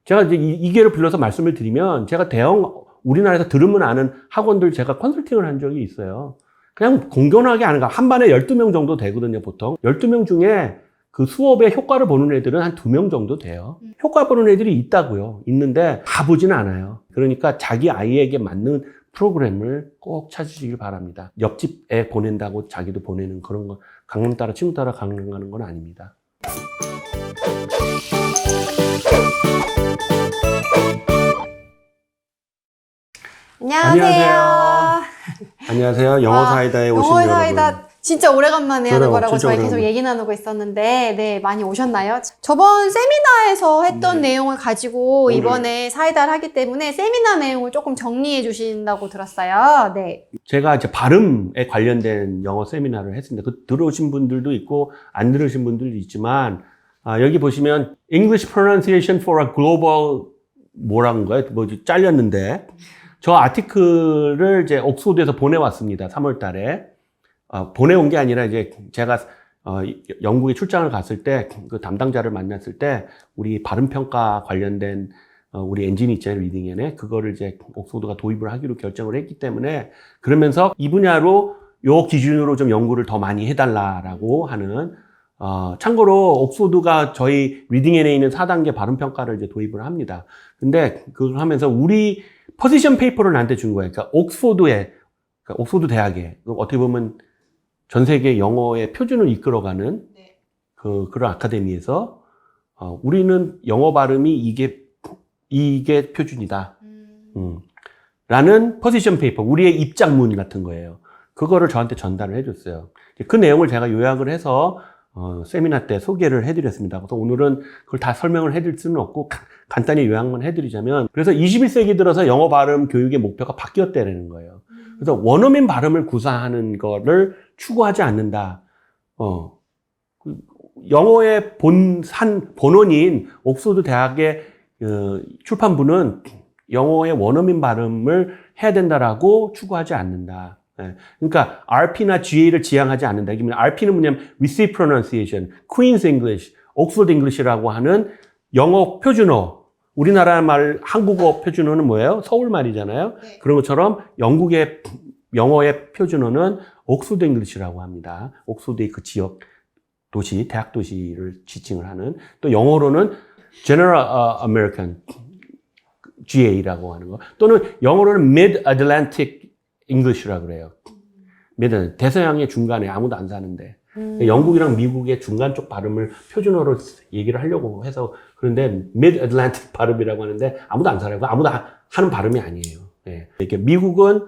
제가 이제 이 개를 불러서 말씀을 드리면 제가 우리나라에서 들으면 아는 학원들 제가 컨설팅을 한 적이 있어요. 그냥 공견하게 하는 거. 한 반에 12명 정도 되거든요, 보통. 12명 중에 그 수업의 효과를 보는 애들은 한 2명 정도 돼요. 효과 보는 애들이 있다고요. 있는데 다 보지는 않아요. 그러니까 자기 아이에게 맞는 프로그램을 꼭 찾으시길 바랍니다. 옆집 애 보낸다고 자기도 보내는 그런 거, 강남 따라 친구 따라 강남 가는 건 아닙니다. 안녕하세요. 안녕하세요. 영어 사이다에 오신 영어 여러분. 사이다 진짜 오래간만에 하는 거라고 저희 계속 오래간만에. 얘기 나누고 있었는데, 네, 많이 오셨나요? 저번 세미나에서 했던 내용을 가지고 오늘. 이번에 사이다를 하기 때문에 세미나 내용을 조금 정리해 주신다고 들었어요. 네. 제가 이제 발음에 관련된 영어 세미나를 했습니다. 그 들어오신 분들도 있고 안 들으신 분들도 있지만 여기 보시면 English Pronunciation for a Global 뭐라는 거예요? 뭐지 잘렸는데 저 아티클을 이제 옥스포드에서 보내왔습니다. 3월 달에. 보내온 게 아니라 이제 제가 영국에 출장을 갔을 때 그 담당자를 만났을 때 우리 발음평가 관련된 우리 엔진이 있잖아요. 리딩엔에. 그거를 이제 옥스포드가 도입을 하기로 결정을 했기 때문에 그러면서 이 분야로 요 기준으로 좀 연구를 더 많이 해달라라고 하는 참고로 옥스포드가 저희 리딩엔에 있는 4단계 발음평가를 이제 도입을 합니다. 근데 그걸 하면서 우리 포지션 페이퍼를 나한테 준 거예요. 그러니까 옥스포드 대학에 어떻게 보면 전 세계 영어의 표준을 이끌어가는 그런 아카데미에서 우리는 영어 발음이 이게 표준이다. 라는 포지션 페이퍼, 우리의 입장문 같은 거예요. 그거를 저한테 전달을 해줬어요. 그 내용을 제가 요약을 해서 세미나 때 소개를 해드렸습니다. 그래서 오늘은 그걸 다 설명을 해드릴 수는 없고 간단히 요약만 해드리자면 그래서 21세기 들어서 영어 발음 교육의 목표가 바뀌었다는 거예요. 그래서 원어민 발음을 구사하는 거를 추구하지 않는다. 영어의 본원인 옥스포드 대학의 출판부는 영어의 원어민 발음을 해야 된다라고 추구하지 않는다. 그러니까 RP나 GA를 지향하지 않는다. RP는 뭐냐면 Received Pronunciation, Queen's English, Oxford English라고 하는 영어 표준어. 우리나라 말 한국어 표준어는 뭐예요? 서울 말이잖아요. 네. 그런 것처럼 영국의 영어의 표준어는 옥스포드 잉글리시라고 합니다. 옥스포드의 그 지역 도시, 대학 도시를 지칭을 하는 또 영어로는 General American GA라고 하는 거 또는 영어로는 Mid-Atlantic English라고 그래요. 대서양의 중간에 아무도 안 사는데 영국이랑 미국의 중간 쪽 발음을 표준어로 얘기를 하려고 해서 그런데 Mid-Atlantic 발음이라고 하는데 아무도 안 살아요. 아무도 하는 발음이 아니에요. 네. 이렇게 미국은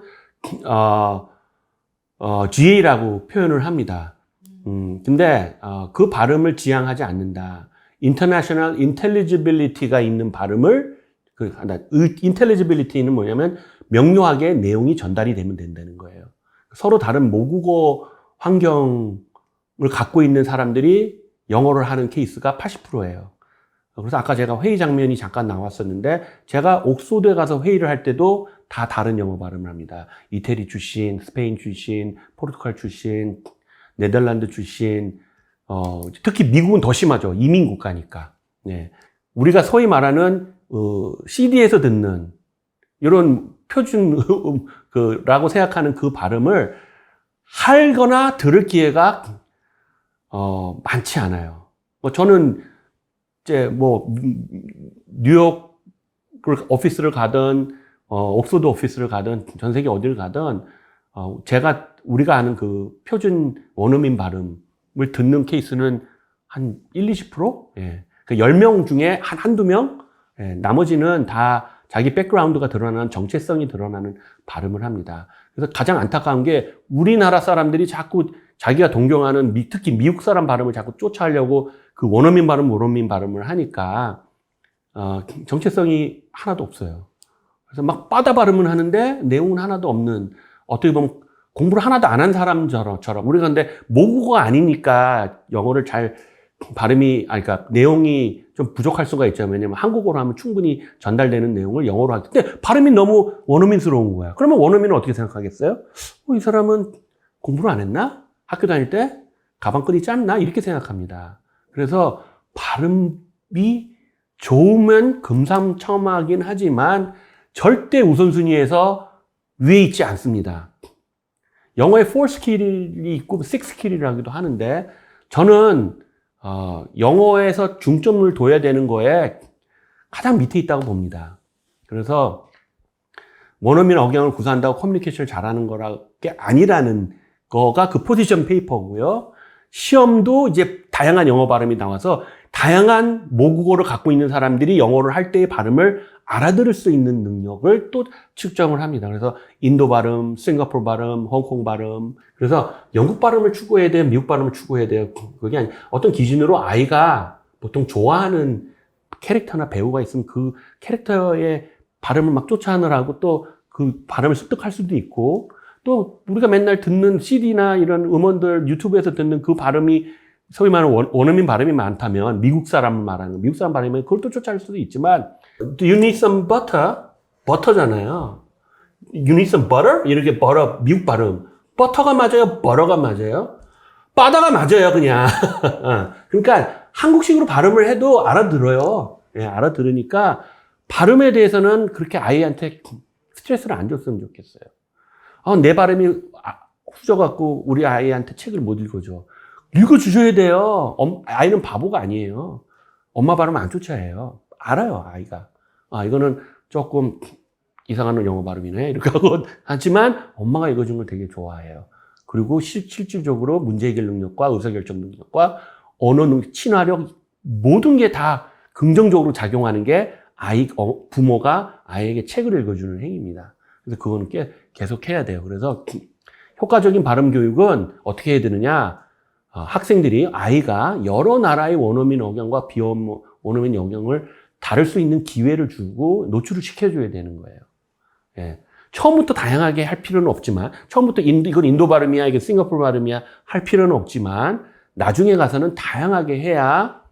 GA라고 표현을 합니다. 근데 그 발음을 지향하지 않는다. International Intelligibility가 있는 발음을 Intelligibility는 뭐냐면 명료하게 내용이 전달이 되면 된다는 거예요. 서로 다른 모국어 환경을 갖고 있는 사람들이 영어를 하는 케이스가 80%예요. 그래서 아까 제가 회의 장면이 잠깐 나왔었는데 제가 옥스포드에 가서 회의를 할 때도 다 다른 영어 발음을 합니다. 이태리 출신, 스페인 출신, 포르투갈 출신, 네덜란드 출신, 특히 미국은 더 심하죠. 이민 국가니까. 네. 우리가 소위 말하는 CD에서 듣는 이런 표준 라고 생각하는 그 발음을 하거나 들을 기회가 많지 않아요. 저는 이제 뉴욕 오피스를 가든 옥스포드 오피스를 가든 전 세계 어디를 가든 우리가 아는 그 표준 원어민 발음을 듣는 케이스는 한 1-20%? 예. 그 10명 중에 한두 명? 예. 나머지는 다 자기 백그라운드가 드러나는 정체성이 드러나는 발음을 합니다. 그래서 가장 안타까운 게 우리나라 사람들이 자꾸 자기가 동경하는 특히 미국 사람 발음을 자꾸 쫓아하려고 그 원어민 발음을 하니까 정체성이 하나도 없어요. 그래서 막 빠다 발음은 하는데 내용은 하나도 없는 어떻게 보면 공부를 하나도 안 한 사람처럼 우리가 근데 모국어가 아니니까 영어를 잘 그러니까 내용이 좀 부족할 수가 있죠. 왜냐면 한국어로 하면 충분히 전달되는 내용을 영어로 할 때. 근데 발음이 너무 원어민스러운 거야. 그러면 원어민은 어떻게 생각하겠어요? 이 사람은 공부를 안 했나? 학교 다닐 때 가방끈이 짧나? 이렇게 생각합니다. 그래서 발음이 좋으면 금상첨화하긴 하지만 절대 우선순위에서 위에 있지 않습니다. 영어에 4스킬이 있고 6스킬이라고도 하는데 저는 영어에서 중점을 둬야 되는 거에 가장 밑에 있다고 봅니다. 그래서 원어민 억양을 구사한다고 커뮤니케이션을 잘하는 게 아니라는 거가 그 포지션 페이퍼고요. 시험도 이제 다양한 영어 발음이 나와서 다양한 모국어를 갖고 있는 사람들이 영어를 할 때의 발음을 알아들을 수 있는 능력을 또 측정을 합니다. 그래서 인도 발음, 싱가포르 발음, 홍콩 발음. 그래서 영국 발음을 추구해야 돼요? 미국 발음을 추구해야 돼요? 그게 아니, 어떤 기준으로 아이가 보통 좋아하는 캐릭터나 배우가 있으면 그 캐릭터의 발음을 막 쫓아하느라고 또 그 발음을 습득할 수도 있고, 또 우리가 맨날 듣는 CD나 이런 음원들 유튜브에서 듣는 그 발음이 소위 말하는 원어민 발음이 많다면 미국 사람을 말하는 미국 사람 발음이면 그걸 또 쫓아할 수도 있지만 Do you need some butter? 버터잖아요. You need some butter? 이렇게 butter 미국 발음. 버터가 맞아요? 버터가 맞아요? 바다가 맞아요, 그냥. 그러니까 한국식으로 발음을 해도 알아들어요. 예, 알아들으니까 발음에 대해서는 그렇게 아이한테 스트레스를 안 줬으면 좋겠어요. 내 발음이 후져갖고 우리 아이한테 책을 못 읽어줘. 읽어주셔야 돼요. 아이는 바보가 아니에요. 엄마 발음 안 쫓아해요. 알아요, 아이가. 이거는 조금 이상한 영어 발음이네. 이렇게 하고 하지만 엄마가 읽어준 걸 되게 좋아해요. 그리고 실질적으로 문제 해결 능력과 의사결정 능력과 언어 능력, 친화력 모든 게 다 긍정적으로 작용하는 게 부모가 아이에게 책을 읽어주는 행위입니다. 그래서 그거는 계속 해야 돼요. 그래서 효과적인 발음 교육은 어떻게 해야 되느냐? 학생들이 아이가 여러 나라의 원어민 억양과 비원어민 억양을 다룰 수 있는 기회를 주고 노출을 시켜줘야 되는 거예요. 예. 처음부터 다양하게 할 필요는 없지만, 처음부터 이건 인도 발음이야, 이게 싱가포르 발음이야 할 필요는 없지만, 나중에 가서는 다양하게 해야,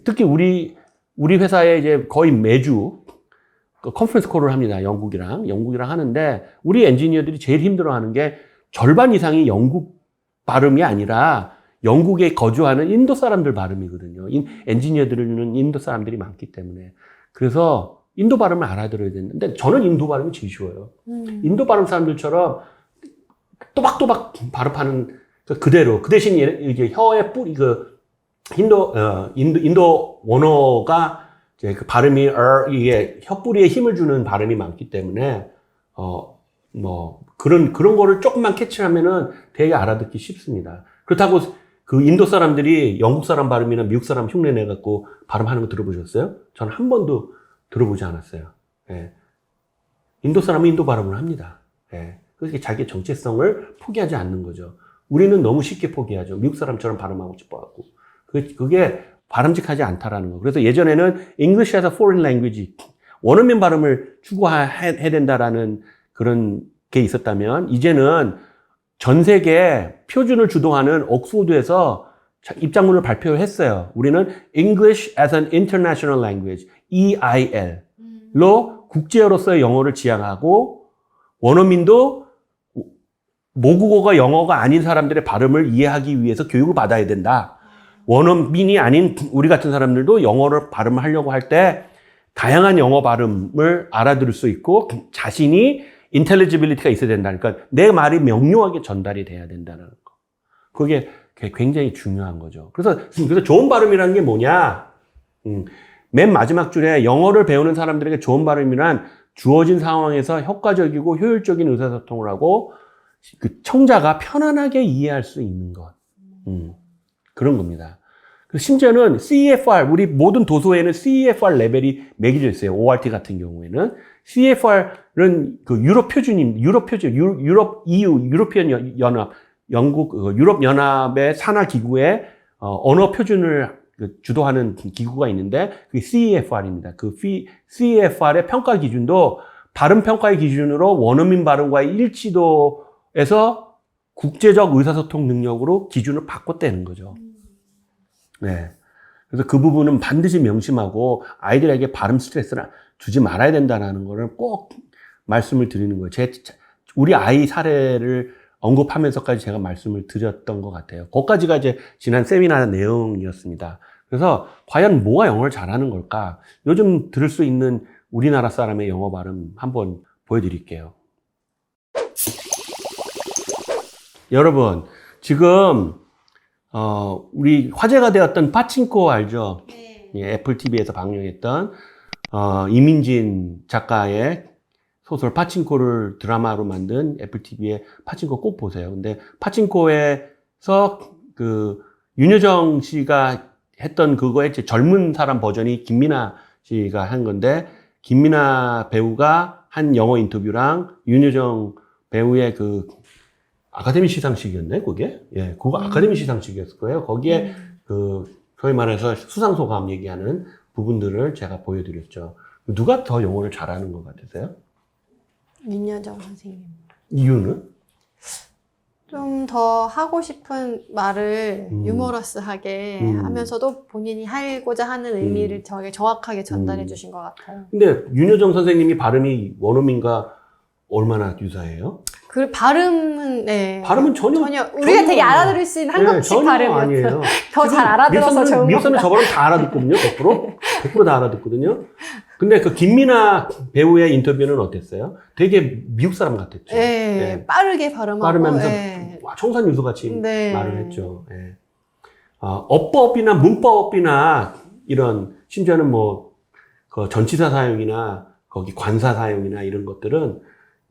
특히 우리 회사에 이제 거의 매주 컨퍼런스 콜을 합니다. 영국이랑 하는데, 우리 엔지니어들이 제일 힘들어 하는 게 절반 이상이 영국 발음이 아니라 영국에 거주하는 인도 사람들 발음이거든요. 엔지니어들은 인도 사람들이 많기 때문에. 그래서 인도 발음을 알아들어야 되는데 저는 인도 발음이 제일 쉬워요. 인도 발음 사람들처럼 또박또박 발음하는 그대로. 그 대신 이제 혀의 뿌리, 인도 원어가 이제 그 발음이 이게 혀 뿌리에 힘을 주는 발음이 많기 때문에 그런 거를 조금만 캐치하면은 되게 알아듣기 쉽습니다. 그렇다고 그 인도 사람들이 영국 사람 발음이나 미국 사람 흉내 내갖고 발음하는 거 들어보셨어요? 저는 한 번도 들어보지 않았어요. 예. 인도 사람은 인도 발음을 합니다. 예. 그렇게 자기의 정체성을 포기하지 않는 거죠. 우리는 너무 쉽게 포기하죠. 미국 사람처럼 발음하고 싶어갖고. 그게 바람직하지 않다라는 거. 그래서 예전에는 English as a foreign language, 원어민 발음을 추구해야 된다라는 그런 게 있었다면, 이제는 전 세계 표준을 주도하는 옥스퍼드에서 입장문을 발표했어요. 우리는 English as an International Language, EIL로 국제어로서의 영어를 지향하고, 원어민도 모국어가 영어가 아닌 사람들의 발음을 이해하기 위해서 교육을 받아야 된다. 원어민이 아닌 우리 같은 사람들도 영어를 발음을 하려고 할 때 다양한 영어 발음을 알아들을 수 있고 자신이 인텔리지빌리티가 있어야 된다. 그러니까 내 말이 명료하게 전달이 돼야 된다는 거. 그게 굉장히 중요한 거죠. 그래서 좋은 발음이라는 게 뭐냐? 맨 마지막 줄에 영어를 배우는 사람들에게 좋은 발음이란 주어진 상황에서 효과적이고 효율적인 의사소통을 하고 그 청자가 편안하게 이해할 수 있는 것. 그런 겁니다. 심지어는 CEFR, 우리 모든 도서에는 CEFR 레벨이 매겨져 있어요. ORT 같은 경우에는. CEFR은 그 유럽 표준, 유럽 EU, 유로피언 연합, 영국, 유럽 연합의 산하 기구의 언어 표준을 주도하는 기구가 있는데, 그게 CEFR입니다. 그 CEFR의 평가 기준도 발음 평가의 기준으로 원어민 발음과의 일치도에서 국제적 의사소통 능력으로 기준을 바꿨다는 거죠. 네. 그래서 그 부분은 반드시 명심하고 아이들에게 발음 스트레스를 주지 말아야 된다는 거를 꼭 말씀을 드리는 거예요. 우리 아이 사례를 언급하면서까지 제가 말씀을 드렸던 것 같아요. 거기까지가 이제 지난 세미나 내용이었습니다. 그래서 과연 뭐가 영어를 잘하는 걸까? 요즘 들을 수 있는 우리나라 사람의 영어 발음 한번 보여드릴게요. 여러분, 지금 우리 화제가 되었던 파친코 알죠? 네. 예, 애플 TV에서 방영했던 이민진 작가의 소설 파친코를 드라마로 만든 애플 TV의 파친코 꼭 보세요. 근데 파친코에서 그 윤여정 씨가 했던 그거의 이제 젊은 사람 버전이 김민아 씨가 한 건데, 김민아 배우가 한 영어 인터뷰랑 윤여정 배우의 그 아카데미 시상식이었네, 그게? 예, 그거 아카데미 시상식이었을 거예요. 거기에 그 소위 말해서 수상소감 얘기하는 부분들을 제가 보여드렸죠. 누가 더 영어를 잘하는 것 같으세요? 윤여정 선생님. 이유는? 좀 더 하고 싶은 말을 유머러스하게 하면서도 본인이 하고자 하는 의미를 저에게 정확하게 전달해 주신 것 같아요. 근데 윤여정 선생님이 발음이 원어민과 얼마나 유사해요? 그 발음은 네. 발음은 전혀 우리가 되게 알아들을 수 있는 한국식 전혀 발음이었어요. 아니에요. 더 잘 알아들어서 좋은 미국사는 겁니다. 저거는 다 알아듣거든요. 100%? 100%다 알아듣거든요. 근데 그 김민아 배우의 인터뷰는 어땠어요? 되게 미국 사람 같았죠. 네, 예. 빠르게 발음하고 발음하면서 네. 와, 청산유수같이 네. 말을 했죠. 예. 어법이나 문법이나 이런 심지어는 뭐 그 전치사 사용이나 거기 관사 사용이나 이런 것들은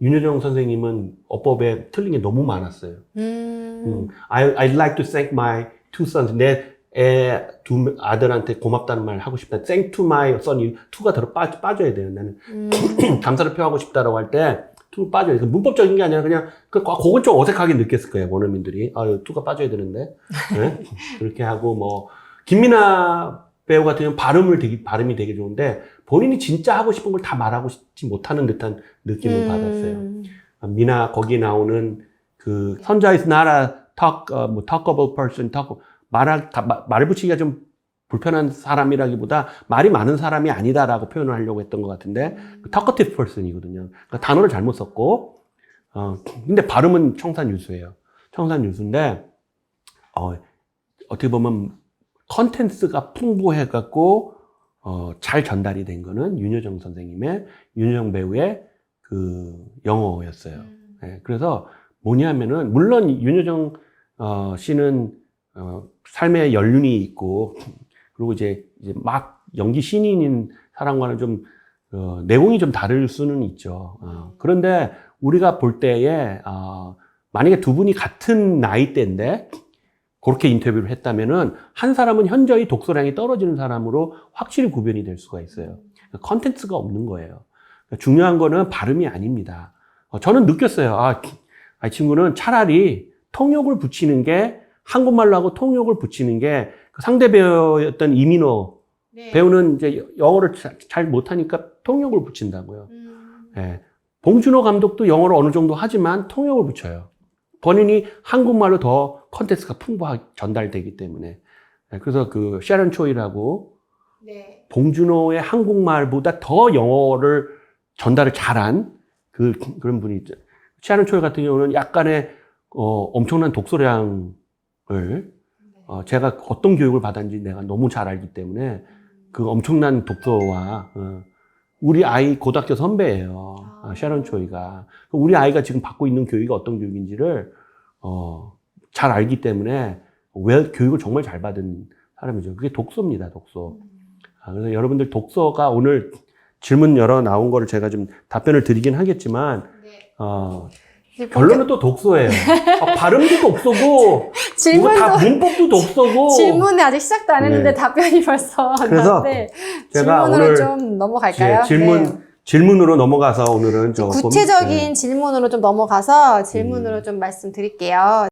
윤여정 선생님은 어법에 틀린 게 너무 많았어요. I'd like to thank my two sons. 내 두 아들한테 고맙다는 말 하고 싶다. Thank to my son. 이 to가 들어 빠져야 돼요. 나는 감사를 표하고 싶다라고 할 때 to 빠져야 돼요. 문법적인 게 아니라 그냥 그건 좀 어색하게 느꼈을 거예요. 원어민들이. to가 빠져야 되는데. 네? 그렇게 하고 뭐 김민아 배우 같은 경우는 발음이 되게 좋은데 본인이 진짜 하고 싶은 걸 다 말하고 싶지 못하는 듯한 느낌을 받았어요. 미나 거기 나오는 그 선자 is not a talkable person, 말을 붙이기가 좀 불편한 사람이라기보다 말이 많은 사람이 아니다라고 표현을 하려고 했던 것 같은데 talkative person이거든요. 그러니까 단어를 잘못 썼고 근데 발음은 청산유수예요. 청산유수인데 어떻게 보면 컨텐츠가 풍부해갖고 잘 전달이 된 거는 윤여정 배우의 그 영어였어요. 네, 그래서 뭐냐면은, 물론 윤여정 씨는 삶의 연륜이 있고, 그리고 이제 막 연기 신인인 사람과는 좀 내공이 좀 다를 수는 있죠. 그런데 우리가 볼 때에 만약에 두 분이 같은 나이대인데 그렇게 인터뷰를 했다면은 한 사람은 현저히 독서량이 떨어지는 사람으로 확실히 구별이 될 수가 있어요. 컨텐츠가 없는 거예요. 중요한 거는 발음이 아닙니다. 저는 느꼈어요. 이 친구는 차라리 통역을 붙이는 게, 한국말로 하고 통역을 붙이는 게, 그 상대 배우였던 이민호 배우는 이제 영어를 잘 못하니까 통역을 붙인다고요. 예. 봉준호 감독도 영어를 어느 정도 하지만 통역을 붙여요. 본인이 한국말로 더 컨텐츠가 풍부하게 전달되기 때문에. 그래서 그 샤론 초이라고 봉준호의 한국말보다 더 영어를 전달을 잘한 그런 분이 있죠. 샤론 초이 같은 경우는 약간의 엄청난 독서량을 제가 어떤 교육을 받았는지 내가 너무 잘 알기 때문에 그 엄청난 독서와 우리 아이 고등학교 선배예요. 샤론 초이가. 우리 아이가 지금 받고 있는 교육이 어떤 교육인지를 잘 알기 때문에 교육을 정말 잘 받은 사람이죠. 그게 독서입니다, 독서. 그래서 여러분들 독서가 오늘 질문 여러 나온 거를 제가 좀 답변을 드리긴 하겠지만, 결론은 또 독서예요. 발음도 독서고, 다 문법도 독서고. 질문이 아직 시작도 안 했는데 답변이 벌써 그래서 나왔는데 제가 질문으로 오늘 좀 넘어갈까요? 질문으로 넘어가서 오늘은 좀 구체적인 질문으로 좀 넘어가서 질문으로 좀 말씀드릴게요.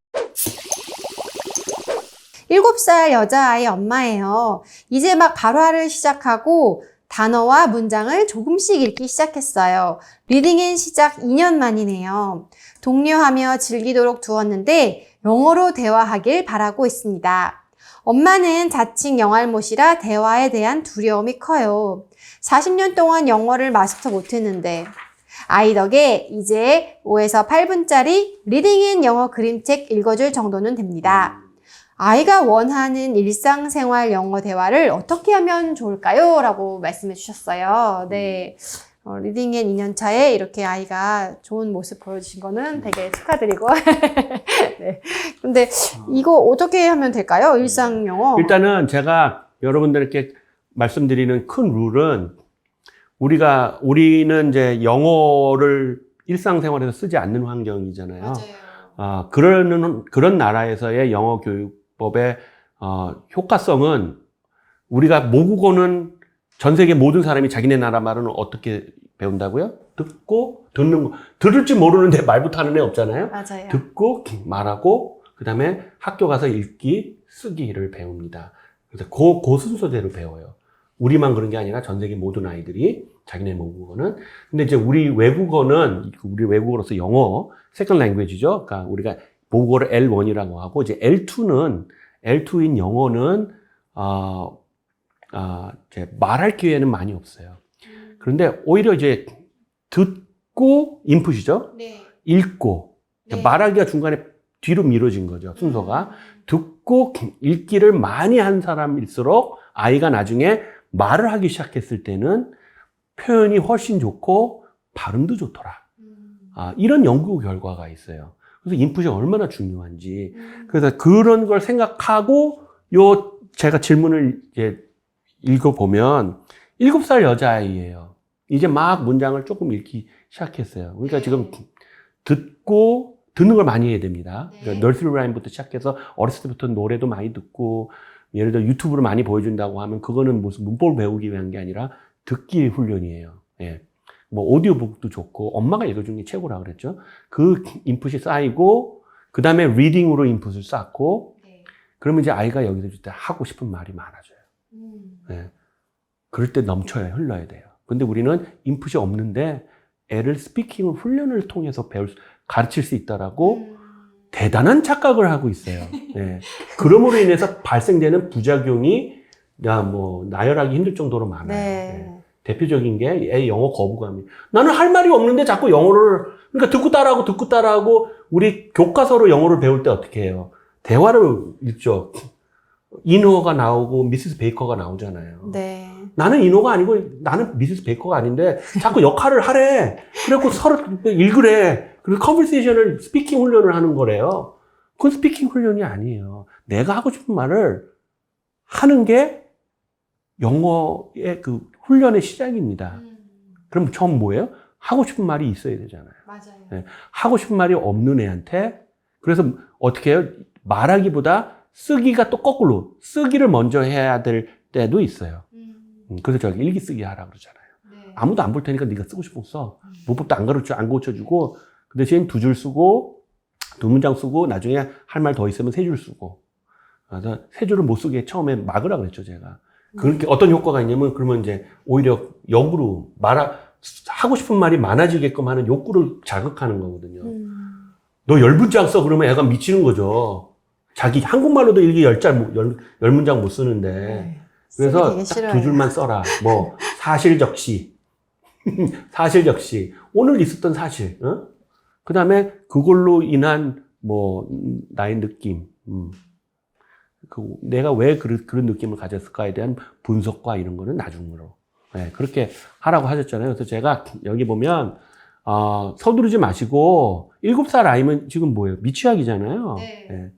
7살 여자아이 엄마예요. 이제 막 발화를 시작하고 단어와 문장을 조금씩 읽기 시작했어요. 리딩인 시작 2년 만이네요. 독려하며 즐기도록 두었는데 영어로 대화하길 바라고 있습니다. 엄마는 자칭 영알못이라 대화에 대한 두려움이 커요. 40년 동안 영어를 마스터 못했는데 아이 덕에 이제 5에서 8분짜리 리딩인 영어 그림책 읽어줄 정도는 됩니다. 아이가 원하는 일상생활 영어 대화를 어떻게 하면 좋을까요? 라고 말씀해 주셨어요. 네. 리딩 앤 2년차에 이렇게 아이가 좋은 모습 보여주신 거는 되게 축하드리고. 네. 근데 이거 어떻게 하면 될까요? 일상 영어. 일단은 제가 여러분들께 말씀드리는 큰 룰은 우리는 이제 영어를 일상생활에서 쓰지 않는 환경이잖아요. 맞아요. 그런 나라에서의 영어 교육법의 효과성은 우리가 모국어는 전 세계 모든 사람이 자기네 나라 말은 어떻게 배운다고요? 듣고 듣는 거. 들을 줄 모르는데 말부터 하는 애 없잖아요. 맞아요. 듣고 말하고 그다음에 학교 가서 읽기, 쓰기를 배웁니다. 그래서 그 순서대로 배워요. 우리만 그런 게 아니라 전 세계 모든 아이들이 자기네 모국어는. 근데 이제 우리 외국어로서 영어 세컨 랭귀지죠. 그러니까 우리가 모국어를 L1이라고 하고 이제 L2인 영어는 이제 말할 기회는 많이 없어요. 그런데 오히려 이제 듣고 인풋이죠. 네. 읽고 네. 말하기가 중간에 뒤로 미뤄진 거죠. 순서가. 듣고 읽기를 많이 한 사람일수록 아이가 나중에 말을 하기 시작했을 때는 표현이 훨씬 좋고 발음도 좋더라. 이런 연구 결과가 있어요. 그래서 인풋이 얼마나 중요한지. 그래서 그런 걸 생각하고 제가 질문을 이제 읽어보면 7살 여자아이예요. 이제 막 문장을 조금 읽기 시작했어요. 그러니까 지금 듣는 걸 많이 해야 됩니다. 그러니까 너스리 라임부터 시작해서 어렸을 때부터 노래도 많이 듣고 예를 들어 유튜브로 많이 보여준다고 하면 그거는 무슨 문법을 배우기 위한 게 아니라 듣기 훈련이에요. 예. 뭐 오디오북도 좋고 엄마가 읽어주는 게 최고라 그랬죠. 그 인풋이 쌓이고 그 다음에 리딩으로 인풋을 쌓고 그러면 이제 아이가 여기서 줄 때 하고 싶은 말이 많아져요. 예. 그럴 때 넘쳐야 흘러야 돼요. 근데 우리는 인풋이 없는데 애를 스피킹 훈련을 통해서 가르칠 수 있다라고 대단한 착각을 하고 있어요. 예. 그럼으로 인해서 발생되는 부작용이 나열하기 힘들 정도로 많아요. 네. 예. 대표적인 게 애 영어 거부감이. 나는 할 말이 없는데 자꾸 영어를 그러니까 듣고 따라하고 우리 교과서로 영어를 배울 때 어떻게 해요? 대화를 읽죠. 인호가 나오고 미시스 베이커가 나오잖아요. 네. 나는 인호가 아니고 나는 미시스 베이커가 아닌데 자꾸 역할을 하래. 그래갖고 서로 읽으래. 그리고 컨버세이션을 스피킹 훈련을 하는 거래요. 그건 스피킹 훈련이 아니에요. 내가 하고 싶은 말을 하는 게 영어의 그 훈련의 시작입니다. 그럼 처음 뭐예요? 하고 싶은 말이 있어야 되잖아요. 맞아요. 네. 하고 싶은 말이 없는 애한테 그래서 어떻게 해요? 말하기보다 쓰기가 또 거꾸로 쓰기를 먼저 해야 될 때도 있어요. 그래서 저기 일기 쓰기 하라 그러잖아요. 네. 아무도 안 볼 테니까 네가 쓰고 싶은 거 써. 문법도 안 고쳐주고 그 대신 2줄 쓰고 2문장 쓰고 나중에 할 말 더 있으면 3줄 쓰고. 그래서 3줄을 못 쓰게 처음에 막으라 그랬죠 제가. 그렇게 어떤 효과가 있냐면 그러면 이제 오히려 역으로 하고 싶은 말이 많아지게끔 하는 욕구를 자극하는 거거든요. 너 10문장 써 그러면 애가 미치는 거죠. 자기 한국말로도 일기 10문장 못 쓰는데. 네. 그래서 되게 딱 싫어요. 2줄만 써라. 뭐 사실적시. 사실적시. 오늘 있었던 사실. 그 다음에 그걸로 인한 나의 느낌. 내가 왜 그런 느낌을 가졌을까에 대한 분석과 이런 거는 나중으로. 네, 그렇게 하라고 하셨잖아요. 그래서 제가 여기 보면 서두르지 마시고 7살 아이면 지금 뭐예요? 미취학이잖아요. 네. 네.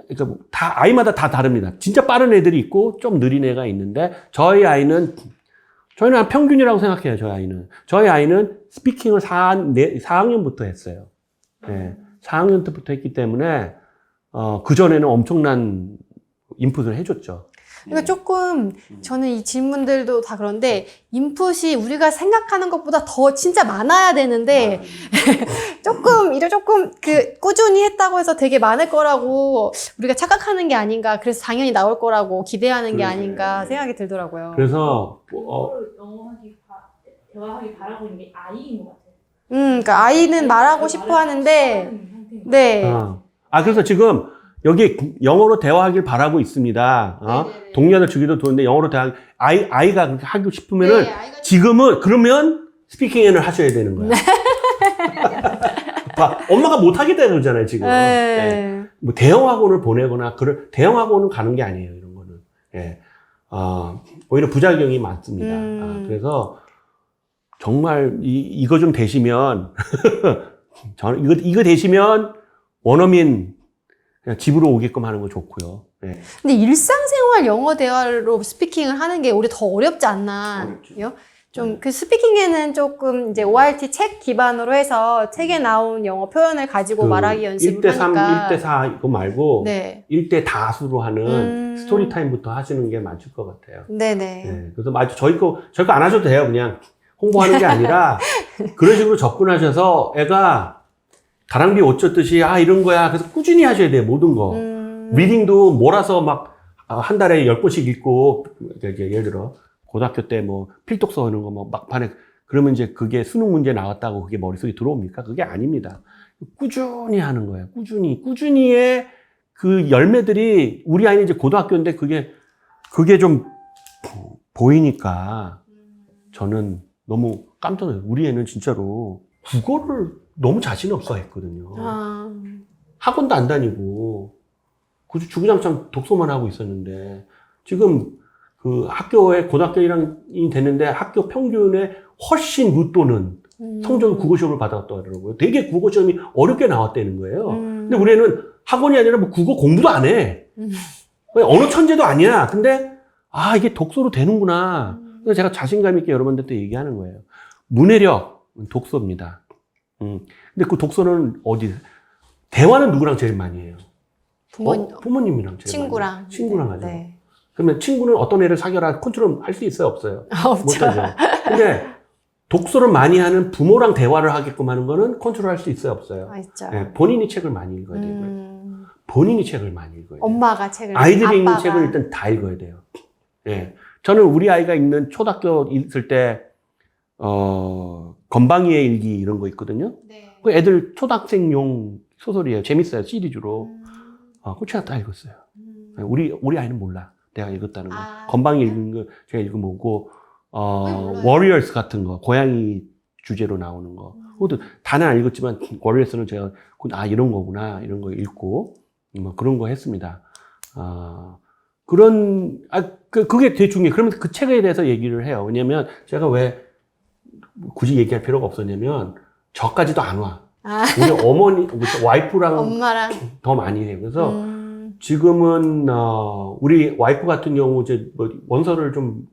그러니까 아이마다 다 다릅니다. 진짜 빠른 애들이 있고 좀 느린 애가 있는데 저희는 한 평균이라고 생각해요. 저희 아이는 스피킹을 4학년부터 했어요. 네, 4학년 때부터 했기 때문에 그전에는 엄청난 인풋을 해줬죠. 그러니까 조금 저는 이 질문들도 다 그런데 인풋이 우리가 생각하는 것보다 더 진짜 많아야 되는데 조금 꾸준히 했다고 해서 되게 많을 거라고 우리가 착각하는 게 아닌가. 그래서 당연히 나올 거라고 기대하는 게 아닌가 생각이 들더라고요. 그래서 대화하기 바라고 있는 게 아이인 것 같아요. 그러니까 아이는 말하고 싶어 하는데 네. 그래서 지금 여기 영어로 대화하길 바라고 있습니다. 동료들 주기도 좋은데 영어로 아이가 그렇게 하고 싶으면은 네, 아이가 지금은 그러면 스피킹 앤을 하셔야 되는 거야. 엄마가 못하겠다 그러잖아요, 지금. 예. 뭐 대형 학원을 보내거나, 대형 학원을 가는 게 아니에요, 이런 거는. 예. 오히려 부작용이 많습니다. 그래서 정말 이거 좀 되시면, 저는 이거 되시면 원어민 그냥 집으로 오게끔 하는 거 좋고요. 예. 근데 일상생활 영어 대화로 스피킹을 하는 게 오히려 더 어렵지 않나요? 좀 그 스피킹에는 조금 이제 ORT 책 기반으로 해서 책에 나온 영어 표현을 가지고 말하기 연습을 1대 3, 하니까 1대 4 이거 말고 네. 1대 다수로 하는 스토리 타임부터 하시는 게 맞을 것 같아요. 네네. 네, 그래서 저희 거 안 하셔도 돼요. 그냥 홍보하는 게 아니라 그런 식으로 접근하셔서 애가 가랑비 옷 젖듯이 이런 거야. 그래서 꾸준히 하셔야 돼요. 모든 거. 리딩도 몰아서 막 한 달에 10번씩 읽고 예를 들어 고등학교 때 뭐 필독서 하는 거 뭐 막판에 그러면 이제 그게 수능 문제 나왔다고 그게 머릿속에 들어옵니까? 그게 아닙니다. 꾸준히 하는 거예요. 꾸준히의 그 열매들이 우리 아이는 이제 고등학교인데 그게 좀 보이니까 저는 너무 깜짝 놀랐어요. 우리 애는 진짜로 국어를 너무 자신 없어 했거든요. 학원도 안 다니고 주구장창 독서만 하고 있었는데 지금 그 학교에 고등학교 1학년이 됐는데 학교 평균에 훨씬 웃도는 성적 국어 시험을 받았더라고요. 되게 국어 시험이 어렵게 나왔다는 거예요. 근데 우리 애는 학원이 아니라 뭐 국어 공부도 안 해. 언어 천재도 아니야. 근데 이게 독서로 되는구나. 그래서 제가 자신감 있게 여러분들한테 얘기하는 거예요. 문해력 독서입니다. 근데 그 독서는 대화는 누구랑 제일 많이 해요? 부모님이랑 제일 친구랑. 많이 해요. 친구랑 하죠. 네. 그러면 친구는 어떤 애를 사귀어라 컨트롤 할 수 있어요? 없어요? 없죠. 못하죠. 근데 독서를 많이 하는 부모랑 대화를 하게끔 하는 거는 컨트롤 할 수 있어요? 없어요? 있죠. 네, 본인이 책을 많이 읽어야 돼요. 본인이 책을 많이 읽어야 돼요. 엄마가 책을 아이들이 읽는 책을 일단 다 읽어야 돼요. 예. 저는 우리 아이가 읽는 초등학교 있을 때, 건방이의 일기 이런 거 있거든요. 네. 그 애들 초등학생용 소설이에요. 재밌어요. 시리즈로. 그거 제가 다 읽었어요. 우리 아이는 몰라. 내가 읽었다는 거. 건방이 읽은 거 제가 읽어보고, 워리어스 같은 거, 고양이 주제로 나오는 거. 그것도 다는 안 읽었지만, 워리어스는 제가, 이런 거구나. 이런 거 읽고, 뭐 그런 거 했습니다. 그게 되게 중요해요. 그러면 그 책에 대해서 얘기를 해요. 왜냐면 제가 왜 굳이 얘기할 필요가 없었냐면, 저까지도 안 와. 우리 와이프랑 엄마랑 더 많이 해요. 그래서 지금은, 우리 와이프 같은 경우 이제 뭐 원서를 좀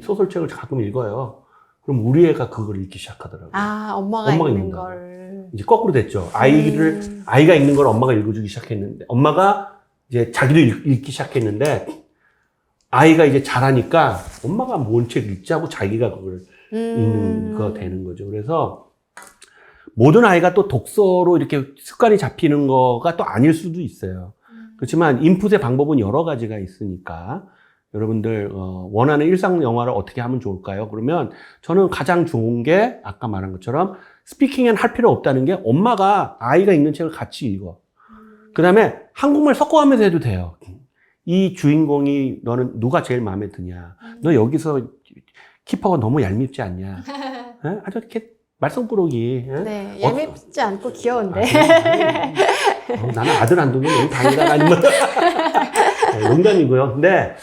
소설책을 가끔 읽어요. 그럼 우리 애가 그걸 읽기 시작하더라고요. 엄마가 읽는 걸. 이제 거꾸로 됐죠. 아이가 읽는 걸 엄마가 읽어주기 시작했는데, 엄마가 이제 자기도 읽기 시작했는데, 아이가 이제 잘하니까 엄마가 뭔 책 읽지 하고 자기가 그걸 읽는 거 되는 거죠. 그래서 모든 아이가 또 독서로 이렇게 습관이 잡히는 거가 또 아닐 수도 있어요. 그렇지만 인풋의 방법은 여러 가지가 있으니까 여러분들 원하는 일상 영화를 어떻게 하면 좋을까요? 그러면 저는 가장 좋은 게 아까 말한 것처럼 스피킹은 할 필요 없다는 게 엄마가 아이가 읽는 책을 같이 읽어. 그 다음에 한국말 섞어가면서 해도 돼요. 이 주인공이 너는 누가 제일 마음에 드냐? 너 여기서 키퍼가 너무 얄밉지 않냐? 아주 이렇게 말썽꾸러기. 네, 얄밉지 않고 귀여운데. 나는 아들 안 두면 너무 당연하다. 아니면 농담이고요. 근데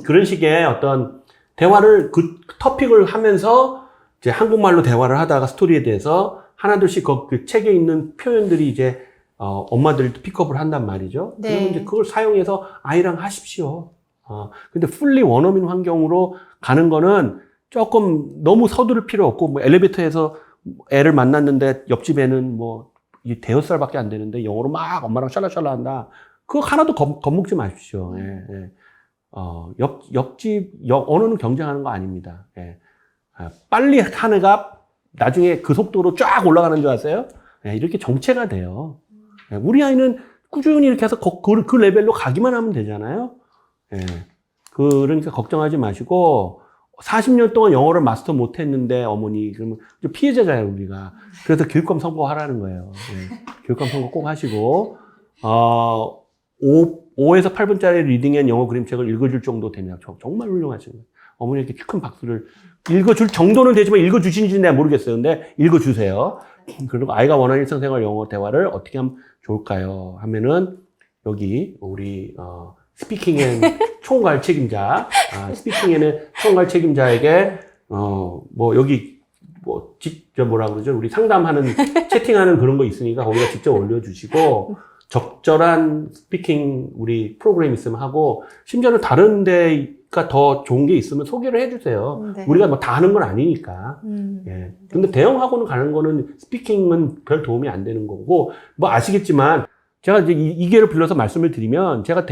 그런 식의 어떤 대화를 그 토픽을 하면서 이제 한국말로 대화를 하다가 스토리에 대해서 하나둘씩 그 책에 있는 표현들이 이제 엄마들도 픽업을 한단 말이죠. 네. 그러면 이제 그걸 사용해서 아이랑 하십시오. 근데 풀리 원어민 환경으로 가는 거는 조금 너무 서두를 필요 없고, 뭐 엘리베이터에서 애를 만났는데 옆집 애는 뭐 이 대여섯 살밖에 안 되는데 영어로 막 엄마랑 샬라샬라 한다. 그거 하나도 겁먹지 마십시오. 예. 언어는 경쟁하는 거 아닙니다. 예. 빨리 한 애가 나중에 그 속도로 쫙 올라가는 줄 아세요? 예, 이렇게 정체가 돼요. 예, 우리 아이는 꾸준히 이렇게 해서 그 레벨로 가기만 하면 되잖아요. 예. 그러니까 걱정하지 마시고, 40년 동안 영어를 마스터 못 했는데, 어머니, 그러면 피해자잖아요, 우리가. 그래서 교육감 선고하라는 거예요. 예. 교육감 선고 꼭 하시고, 5에서 8분짜리 리딩 앤 영어 그림책을 읽어줄 정도 되면 정말 훌륭하신 거예요. 어머니에게 큰 박수를 읽어줄 정도는 되지만 읽어주시는지 내가 모르겠어요. 근데 읽어주세요. 그리고 아이가 원하는 일상생활 영어 대화를 어떻게 하면 좋을까요? 하면은 여기 우리 스피킹 앤 총괄 책임자, 스피킹 앤 총괄 책임자에게 뭐 여기 뭐 직접 뭐라 그러죠? 우리 상담하는 채팅하는 그런 거 있으니까 거기다 직접 올려주시고 적절한 스피킹 우리 프로그램 있으면 하고 심지어는 다른 데가 더 좋은 게 있으면 소개를 해주세요. 네. 우리가 뭐 다 하는 건 아니니까. 예. 근데 대형 학원 가는 거는 스피킹은 별 도움이 안 되는 거고 뭐 아시겠지만 제가 이제 이 기회를 빌려서 말씀을 드리면 제가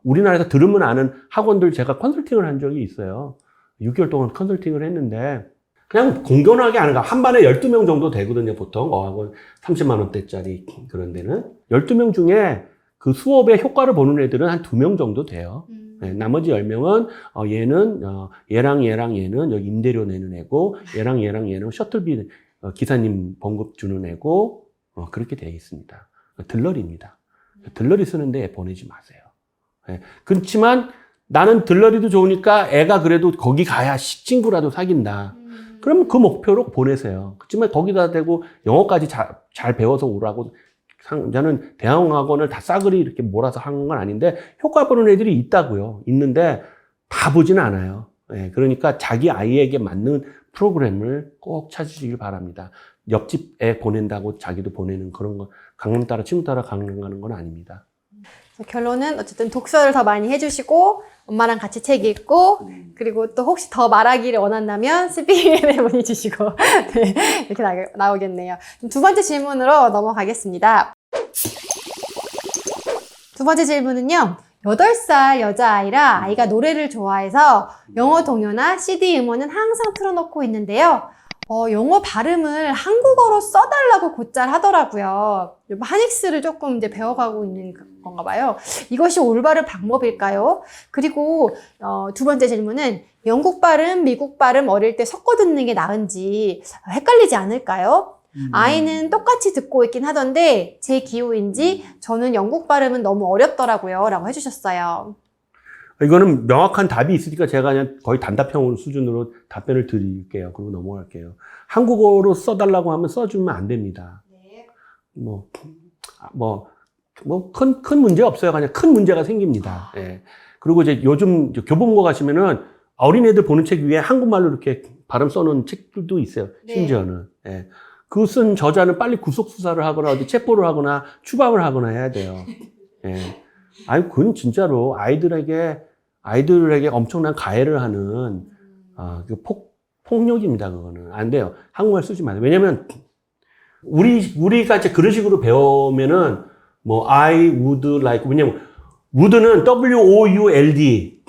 우리나라에서 들으면 아는 학원들 제가 컨설팅을 한 적이 있어요. 6개월 동안 컨설팅을 했는데 그냥 공견하게 하는 거. 한 반에 12명 정도 되거든요, 보통. 어학원 30만 원대짜리 그런 데는. 12명 중에 그 수업의 효과를 보는 애들은 한 2명 정도 돼요. 네, 나머지 10명은, 얘랑 얘는 여기 임대료 내는 애고, 얘랑 얘는 셔틀비, 기사님 봉급 주는 애고, 그렇게 되어 있습니다. 들러리입니다. 들러리 쓰는데 애 보내지 마세요. 네, 그렇지만 나는 들러리도 좋으니까 애가 그래도 거기 가야 친구라도 사귄다. 그러면 그 목표로 보내세요. 그렇지만 거기다 대고 영어까지 잘 배워서 오라고 저는 대학학원을 다 싸그리 이렇게 몰아서 하는 건 아닌데 효과 보는 애들이 있다고요. 있는데 다 보지는 않아요. 예, 그러니까 자기 아이에게 맞는 프로그램을 꼭 찾으시길 바랍니다. 옆집 애 보낸다고 자기도 보내는 그런 거 강남 따라 친구 따라 강남 가는 건 아닙니다. 결론은 어쨌든 독서를 더 많이 해주시고 엄마랑 같이 책 읽고 그리고 또 혹시 더 말하기를 원한다면 스피킹에 문의주시고 네, 이렇게 나오겠네요. 두 번째 질문으로 넘어가겠습니다. 두 번째 질문은요. 8살 여자아이라 아이가 노래를 좋아해서 영어 동요나 CD 음원은 항상 틀어놓고 있는데요. 영어 발음을 한국어로 써달라고 곧잘 하더라고요. 하닉스를 조금 이제 배워가고 있는 건가 봐요. 이것이 올바른 방법일까요? 그리고 두 번째 질문은 영국 발음, 미국 발음 어릴 때 섞어 듣는 게 나은지 헷갈리지 않을까요? 아이는 똑같이 듣고 있긴 하던데 제 기호인지 저는 영국 발음은 너무 어렵더라고요. 라고 해주셨어요. 이거는 명확한 답이 있으니까 제가 그냥 거의 단답형 수준으로 답변을 드릴게요. 그리고 넘어갈게요. 한국어로 써달라고 하면 써주면 안 됩니다. 네. 큰 문제 없어요. 그냥 큰 문제가 생깁니다. 예. 그리고 이제 요즘 교보문고 가시면은 어린애들 보는 책 위에 한국말로 이렇게 발음 써놓은 책들도 있어요. 네. 심지어는. 예. 그 쓴 저자는 빨리 구속수사를 하거나 어디 체포를 하거나 추방을 하거나 해야 돼요. 예. 아니, 그건 진짜로 아이들에게 엄청난 가해를 하는, 폭력입니다, 그거는. 안 돼요. 한국말 쓰지 마세요. 왜냐면, 우리가 이제 그런 식으로 배우면은, I would like, 왜냐면, would는 W-O-U-L-D.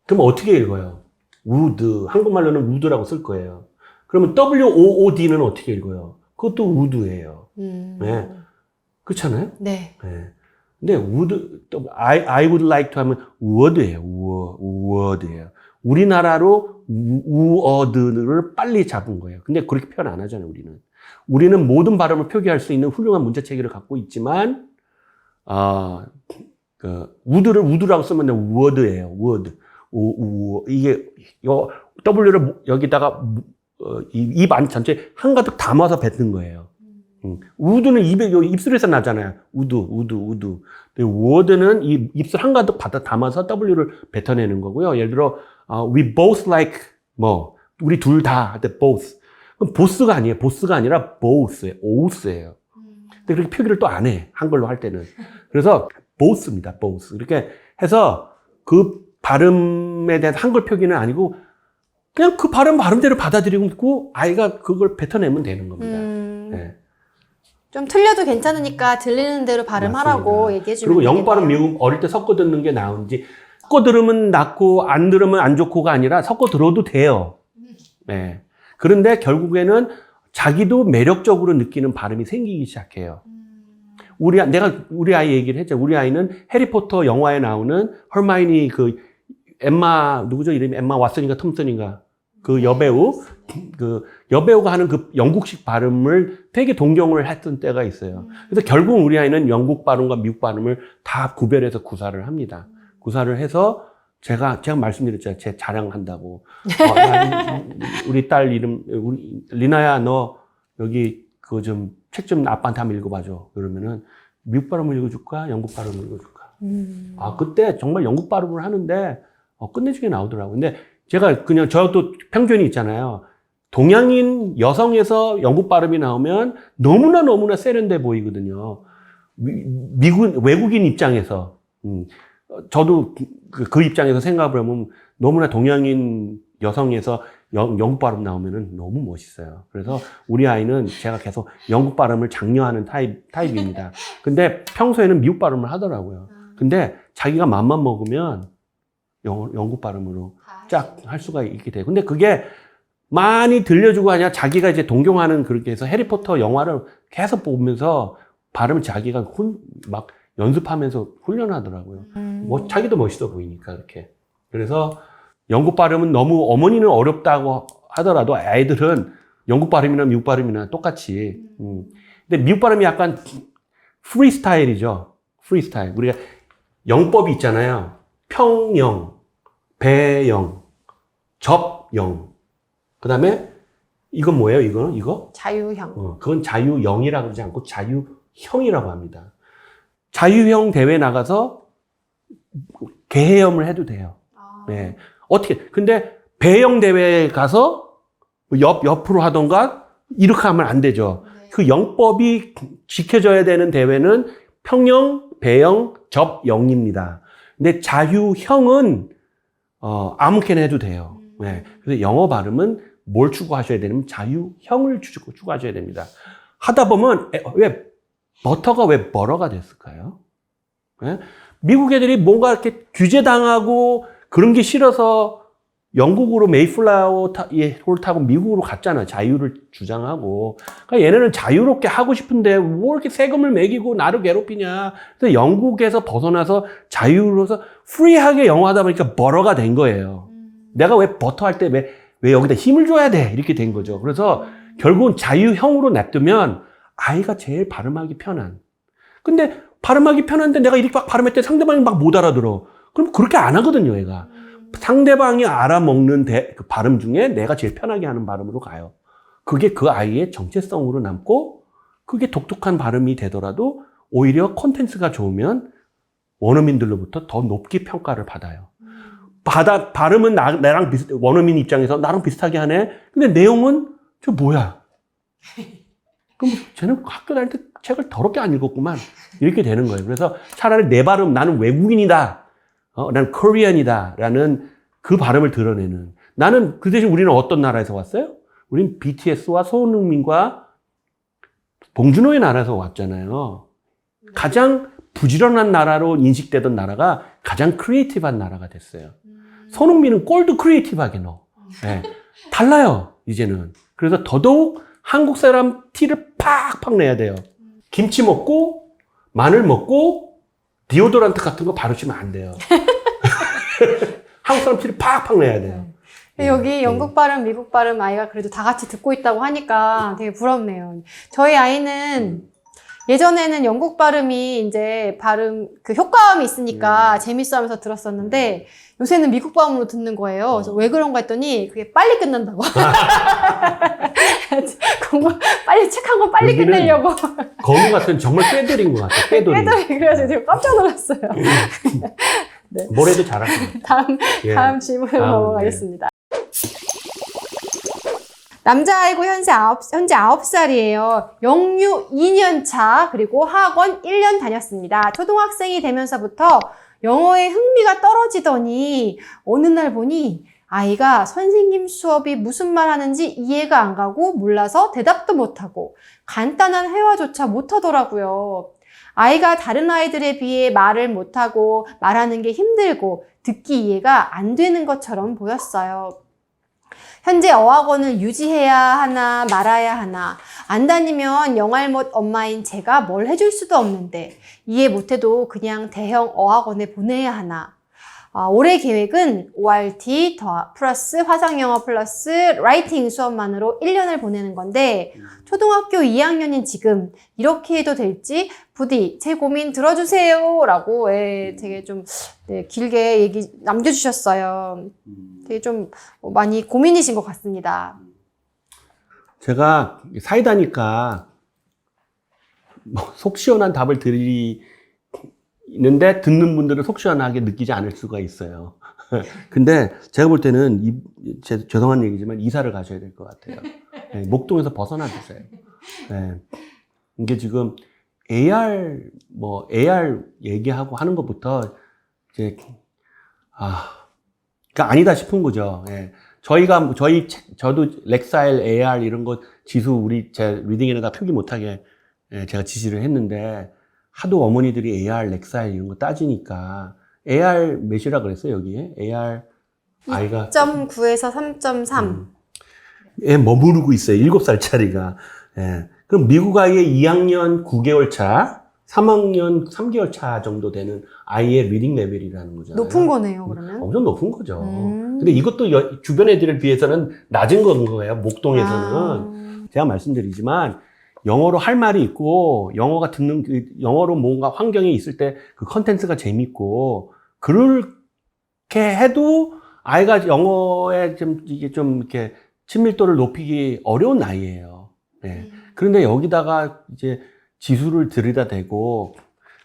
그럼 어떻게 읽어요? would. 한국말로는 would라고 쓸 거예요. 그러면 W-O-O-D는 어떻게 읽어요? 그것도 would예요. 네. 그렇잖아요? 네. 네. 근데 I would like to 하면 word예요. word예요. 우리나라로 word를 빨리 잡은 거예요. 근데 그렇게 표현 안 하잖아요, 우리는. 우리는 모든 발음을 표기할 수 있는 훌륭한 문자 체계를 갖고 있지만, would를 would라고 쓰면 word예요. word. 이게, W를 여기다가, 입 안 전체 한가득 담아서 뱉는 거예요. 우드는 입술에서 나잖아요. 우드. 근데 word는 이 입술 한가득 받아 담아서 W를 뱉어내는 거고요. 예를 들어, we both like, 우리 둘 다, 할 때 both. 그럼 both가 아니에요. both가 아니라 both예요. 근데 그렇게 표기를 또 안 해. 한글로 할 때는. 그래서 both입니다. both. 이렇게 해서 그 발음에 대한 한글 표기는 아니고 그냥 그 발음대로 받아들이고 있고 아이가 그걸 뱉어내면 되는 겁니다. 네. 좀 틀려도 괜찮으니까 들리는 대로 발음하라고 얘기해주면 그리고 영어 발음 미국 어릴 때 섞어 듣는 게 나은지 섞어 들으면 낫고 안 들으면 안 좋고가 아니라 섞어 들어도 돼요. 네. 그런데 결국에는 자기도 매력적으로 느끼는 발음이 생기기 시작해요. 내가 우리 아이 얘기를 했죠. 우리 아이는 해리포터 영화에 나오는 헐마이니 엠마 누구죠? 이름이 엠마 왓슨인가 톰슨인가 그 여배우가 하는 그 영국식 발음을 되게 동경을 했던 때가 있어요. 그래서 결국 우리 아이는 영국 발음과 미국 발음을 다 구별해서 구사를 합니다. 구사를 해서 제가 말씀드렸잖아요. 제 자랑한다고. 우리 딸 이름, 리나야, 너 여기 그거 좀, 책 좀 아빠한테 한번 읽어봐줘. 그러면은, 미국 발음을 읽어줄까? 영국 발음을 읽어줄까? 아, 그때 정말 영국 발음을 하는데, 끝내주게 나오더라고요. 근데 제가 그냥 저도 편견이 있잖아요. 동양인 여성에서 영국 발음이 나오면 너무나 세련돼 보이거든요. 외국인 입장에서. 저도 그 입장에서 생각을 하면 너무나 동양인 여성에서 영국 발음 나오면은 너무 멋있어요. 그래서 우리 아이는 제가 계속 영국 발음을 장려하는 타입입니다. 근데 평소에는 미국 발음을 하더라고요. 근데 자기가 맘만 먹으면 영국 발음으로 쫙 할 수가 있게 돼요. 근데 그게 많이 들려주고 하냐, 자기가 이제 동경하는 그렇게 해서 해리포터 영화를 계속 보면서 발음을 자기가 막 연습하면서 훈련하더라고요. 자기도 멋있어 보이니까, 이렇게. 그래서 영국 발음은 너무 어머니는 어렵다고 하더라도 아이들은 영국 발음이나 미국 발음이나 똑같이. 근데 미국 발음이 약간 프리스타일이죠. 프리스타일. 우리가 영법이 있잖아요. 평영, 배영, 접영. 그 다음에 이건 뭐예요? 이거? 자유형. 그건 자유영이라고 그러지 않고 자유형이라고 합니다. 자유형 대회 나가서 개헤엄을 해도 돼요. 네. 어떻게, 근데 배영 대회에 가서 옆으로 하던가 이렇게 하면 안 되죠. 그 영법이 지켜져야 되는 대회는 평영, 배영, 접영입니다. 근데 자유형은 아무렇게나 해도 돼요. 네. 그래서 영어 발음은 뭘 추구하셔야 되냐면 자유형을 추구하셔야 됩니다. 하다 보면 왜 버터가 왜 버러가 됐을까요? 네? 미국 애들이 뭔가 이렇게 규제당하고 그런 게 싫어서 영국으로 메이플라워 타고 미국으로 갔잖아요. 자유를 주장하고. 그러니까 얘네는 자유롭게 하고 싶은데 뭐 이렇게 세금을 매기고 나를 괴롭히냐. 그래서 영국에서 벗어나서 자유로서 프리하게 영어하다 보니까 버러가 된 거예요. 내가 왜 버터 할 때 왜 여기다 힘을 줘야 돼? 이렇게 된 거죠. 그래서 결국은 자유형으로 놔두면 아이가 제일 발음하기 편한. 근데 발음하기 편한데 내가 이렇게 막 발음했더니 상대방이 막 못 알아들어. 그럼 그렇게 안 하거든요, 얘가. 상대방이 알아먹는 그 발음 중에 내가 제일 편하게 하는 발음으로 가요. 그게 그 아이의 정체성으로 남고 그게 독특한 발음이 되더라도 오히려 콘텐츠가 좋으면 원어민들로부터 더 높게 평가를 받아요. 발음은 나랑 원어민 입장에서 나랑 비슷하게 하네? 근데 내용은 저 뭐야? 그럼 쟤는 학교 다닐 때 책을 더럽게 안 읽었구만. 이렇게 되는 거예요. 그래서 차라리 내 발음, 나는 외국인이다. 난 코리안이다. 라는 그 발음을 드러내는. 나는 그 대신 우리는 어떤 나라에서 왔어요? 우린 BTS와 손흥민과 봉준호의 나라에서 왔잖아요. 가장 부지런한 나라로 인식되던 나라가 가장 크리에이티브한 나라가 됐어요. 손흥민은 골도 크리에이티브하게 넣어. 네. 달라요, 이제는. 그래서 더더욱 한국 사람 티를 팍팍 내야 돼요. 김치 먹고, 마늘 먹고, 디오도란트 같은 거 바르시면 안 돼요. 한국 사람 티를 팍팍 내야 돼요. 여기 영국 발음, 미국 발음 아이가 그래도 다 같이 듣고 있다고 하니까 되게 부럽네요. 저희 아이는 예전에는 영국 발음이 이제 발음 그 효과음이 있으니까 재밌어 하면서 들었었는데 요새는 미국 발음으로 듣는 거예요. 그래서 왜 그런가 했더니 그게 빨리 끝난다고. 공부 빨리 책 한 권 빨리 끝내려고. 거미 같은 정말 꾀돌인 것 같아요. 꾀돌이. 그래서 제가 깜짝 놀랐어요. 네. 뭘 해도 잘하시네요. 다음 질문으로 넘어가겠습니다. 남자아이고 현재 9살이에요. 영유 2년 차, 그리고 학원 1년 다녔습니다. 초등학생이 되면서부터 영어에 흥미가 떨어지더니 어느 날 보니 아이가 선생님 수업이 무슨 말 하는지 이해가 안 가고 몰라서 대답도 못하고 간단한 회화조차 못하더라고요. 아이가 다른 아이들에 비해 말을 못하고 말하는 게 힘들고 듣기 이해가 안 되는 것처럼 보였어요. 현재 어학원을 유지해야 하나 말아야 하나, 안 다니면 영알못 엄마인 제가 뭘 해줄 수도 없는데 이해 못해도 그냥 대형 어학원에 보내야 하나. 올해 계획은 ORT 플러스 화상영어 플러스 라이팅 수업만으로 1년을 보내는 건데 초등학교 2학년인 지금 이렇게 해도 될지 부디 제 고민 들어주세요 라고 되게 좀 길게 얘기 남겨주셨어요. 되게 좀 많이 고민이신 것 같습니다. 제가 사이다니까 속 시원한 답을 드리는데 듣는 분들은 속 시원하게 느끼지 않을 수가 있어요. 근데 제가 볼 때는 죄송한 얘기지만 이사를 가셔야 될 것 같아요. 네, 목동에서 벗어나 주세요. 네. 이게 지금 AR 얘기하고 하는 것부터 이제 그러니까 아니다 싶은 거죠. 예. 저도 렉사일 AR 이런 거 지수 제 리딩에다가 표기 못하게 제가 지시를 했는데 하도 어머니들이 AR, 렉사일 이런 거 따지니까 AR 몇이라 그랬어요, 여기에? AR 아이가 2.9에서 3.3. 예, 머무르고 있어요. 7살짜리가. 예. 그럼 미국 아이의 2학년 9개월 차, 3학년 3개월 차 정도 되는 아이의 리딩 레벨이라는 거잖아요. 높은 거네요, 그러면. 엄청 높은 거죠. 근데 이것도 주변 애들에 비해서는 낮은 건 거예요. 목동에서는. 제가 말씀드리지만 영어로 할 말이 있고 영어가 영어로 뭔가 환경에 있을 때 그 컨텐츠가 재밌고 그렇게 해도 아이가 영어에 이게 좀 이렇게 친밀도를 높이기 어려운 나이예요. 네. 그런데 여기다가 이제 지수를 들이다 대고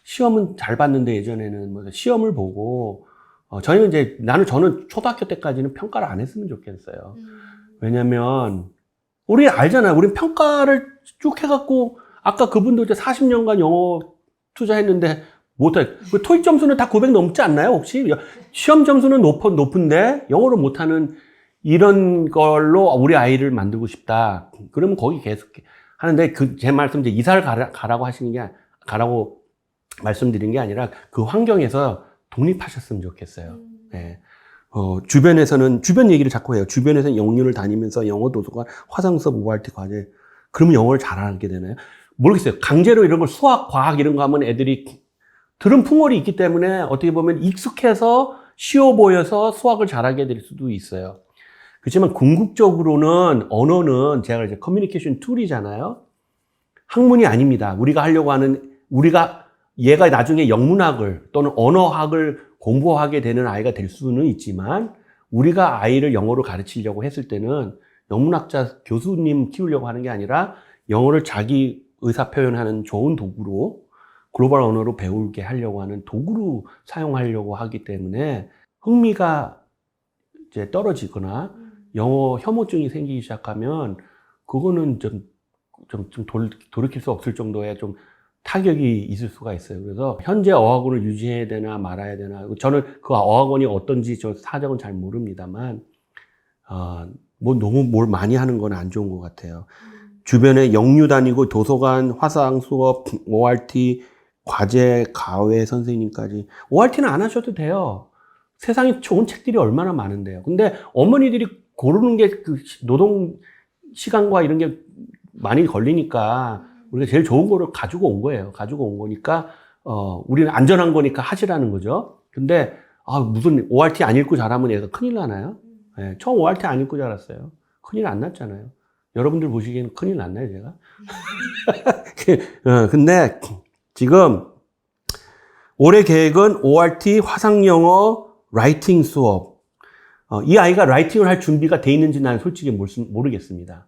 시험은 잘 봤는데 예전에는 뭐 시험을 보고 저는 초등학교 때까지는 평가를 안 했으면 좋겠어요. 왜냐면 우리 알잖아요. 우린 평가를 쭉 해갖고 아까 그분도 이제 40년간 영어 투자했는데 못해. 토익 점수는 다 900 넘지 않나요? 혹시 시험 점수는 높은데 영어를 못하는 이런 걸로 우리 아이를 만들고 싶다. 그러면 거기 계속 하는데 제 말씀 이제 이사를 가라고 말씀드린 게 아니라 그 환경에서 독립하셨으면 좋겠어요. 네. 주변 얘기를 자꾸 해요. 주변에서 영유를 다니면서 영어 도서관, 화상 수업, ORT 과제. 그러면 영어를 잘하게 되나요? 모르겠어요. 강제로 이런 걸 수학, 과학 이런 거 하면 애들이 들은 풍월이 있기 때문에 어떻게 보면 익숙해서 쉬워 보여서 수학을 잘하게 될 수도 있어요. 그렇지만 궁극적으로는 언어는 제가 이제 커뮤니케이션 툴이잖아요. 학문이 아닙니다. 얘가 나중에 영문학을 또는 언어학을 공부하게 되는 아이가 될 수는 있지만 우리가 아이를 영어로 가르치려고 했을 때는 영문학자 교수님 키우려고 하는 게 아니라 영어를 자기 의사 표현하는 좋은 도구로 글로벌 언어로 배우게 하려고 하는 도구로 사용하려고 하기 때문에 흥미가 이제 떨어지거나 영어 혐오증이 생기기 시작하면 그거는 좀 돌이킬 수 없을 정도의 좀 타격이 있을 수가 있어요. 그래서 현재 어학원을 유지해야 되나 말아야 되나. 저는 그 어학원이 어떤지 저 사정은 잘 모릅니다만, 너무 뭘 많이 하는 건 안 좋은 것 같아요. 주변에 영유 다니고 도서관, 화상 수업, ORT, 과제, 가외 선생님까지. ORT는 안 하셔도 돼요. 세상에 좋은 책들이 얼마나 많은데요. 근데 어머니들이 고르는 게 그 노동 시간과 이런 게 많이 걸리니까 우리가 제일 좋은 거를 가지고 온 거예요. 가지고 온 거니까, 우리는 안전한 거니까 하시라는 거죠. 근데, 무슨 ORT 안 읽고 자라면 얘가 큰일 나나요? 네, 처음 ORT 안 읽고 자랐어요. 큰일 안 났잖아요. 여러분들 보시기에는 큰일 났나요, 제가? 근데 지금 올해 계획은 ORT, 화상영어, 라이팅 수업. 이 아이가 라이팅을 할 준비가 돼 있는지 난 솔직히 모르겠습니다.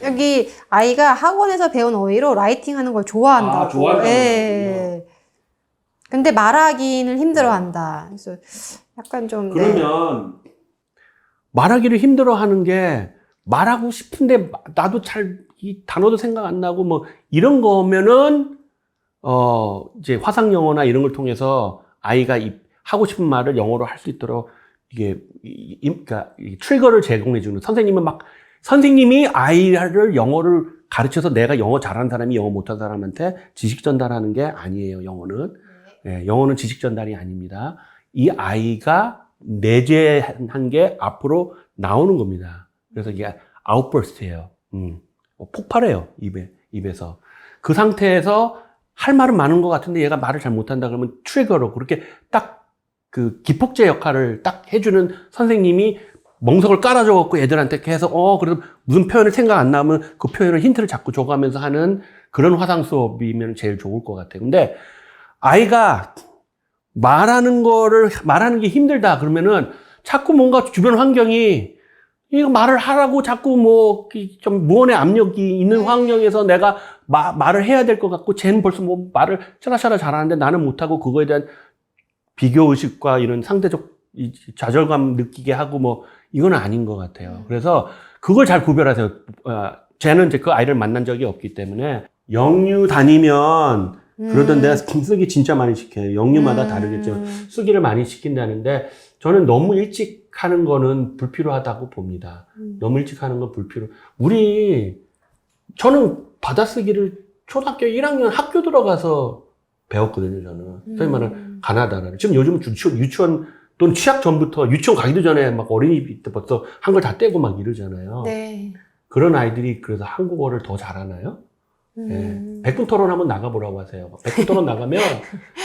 여기 아이가 학원에서 배운 어휘로 라이팅 하는 걸 좋아한다고. 좋아한다고. 예. 근데 말하기는 힘들어한다. 그래서 약간 좀. 그러면 말하기를 힘들어하는 게 말하고 싶은데 나도 이 단어도 생각 안 나고 뭐 이런 거면은 이제 화상 영어나 이런 걸 통해서 아이가 하고 싶은 말을 영어로 할 수 있도록 그러니까 트리거를 제공해 주는 선생님이 아이를 영어를 가르쳐서 내가 영어 잘하는 사람이 영어 못하는 사람한테 지식 전달하는 게 아니에요, 영어는. 네, 영어는 지식 전달이 아닙니다. 이 아이가 내재한 게 앞으로 나오는 겁니다. 그래서 이게 아웃버스트예요. 폭발해요, 입에서. 그 상태에서 할 말은 많은 것 같은데 얘가 말을 잘 못한다 그러면 트리거로 그렇게 딱 그 기폭제 역할을 딱 해주는 선생님이 멍석을 깔아줘갖고 애들한테 계속 그래도 무슨 표현을 생각 안 나면 그 표현을 힌트를 자꾸 줘가면서 하는 그런 화상 수업이면 제일 좋을 것 같아요. 근데 아이가 말하는 게 힘들다 그러면은 자꾸 뭔가 주변 환경이 이거 말을 하라고 자꾸 뭐 좀 무언의 압력이 있는 환경에서 내가 말을 해야 될 것 같고 쟤는 벌써 뭐 말을 차라차라 잘하는데 나는 못하고 그거에 대한 비교의식과 이런 상대적 좌절감 느끼게 하고 뭐 이건 아닌 것 같아요. 그래서 그걸 잘 구별하세요. 쟤는 이제 그 아이를 만난 적이 없기 때문에 영유 다니면 그러던 데가 쓰기 진짜 많이 시켜요. 영유마다 다르겠죠. 쓰기를 많이 시킨다는데 저는 너무 일찍 하는 거는 불필요하다고 봅니다. 너무 일찍 하는 건 불필요. 저는 받아쓰기를 초등학교 1학년 학교 들어가서 배웠거든요, 저는. 소위 말하는 가나다라를. 지금 요즘 유치원 또는 취학 전부터 유치원 가기도 전에 막 어린이집 때 벌써 한글 다 떼고 막 이러잖아요. 네. 그런 아이들이 그래서 한국어를 더 잘하나요? 백분 토론 한번 나가보라고 하세요. 백분 토론 나가면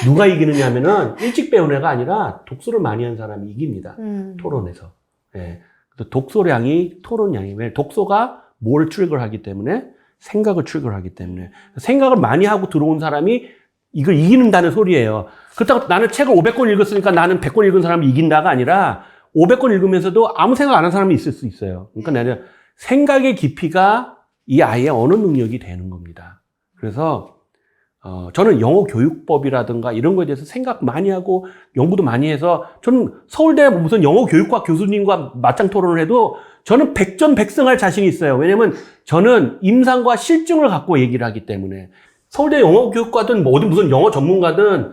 누가 이기느냐 하면은 일찍 배운 애가 아니라 독서를 많이 한 사람이 이깁니다. 토론에서. 예. 독서량이 토론량이. 왜? 독서가 뭘 트리거를 하기 때문에 생각을 트리거를 하기 때문에 생각을 많이 하고 들어온 사람이 이걸 이기는다는 소리예요. 그렇다고 나는 책을 500권 읽었으니까 나는 100권 읽은 사람이 이긴다가 아니라 500권 읽으면서도 아무 생각 안 한 사람이 있을 수 있어요. 그러니까 나는 생각의 깊이가 이 아이의 언어 능력이 되는 겁니다. 그래서 저는 영어 교육법이라든가 이런 거에 대해서 생각 많이 하고 연구도 많이 해서 저는 서울대 무슨 영어 교육과 교수님과 맞짱 토론을 해도 저는 100전 100승할 자신이 있어요. 왜냐면 저는 임상과 실증을 갖고 얘기를 하기 때문에 서울대 영어 교육과든 뭐 어디 무슨 영어 전문가든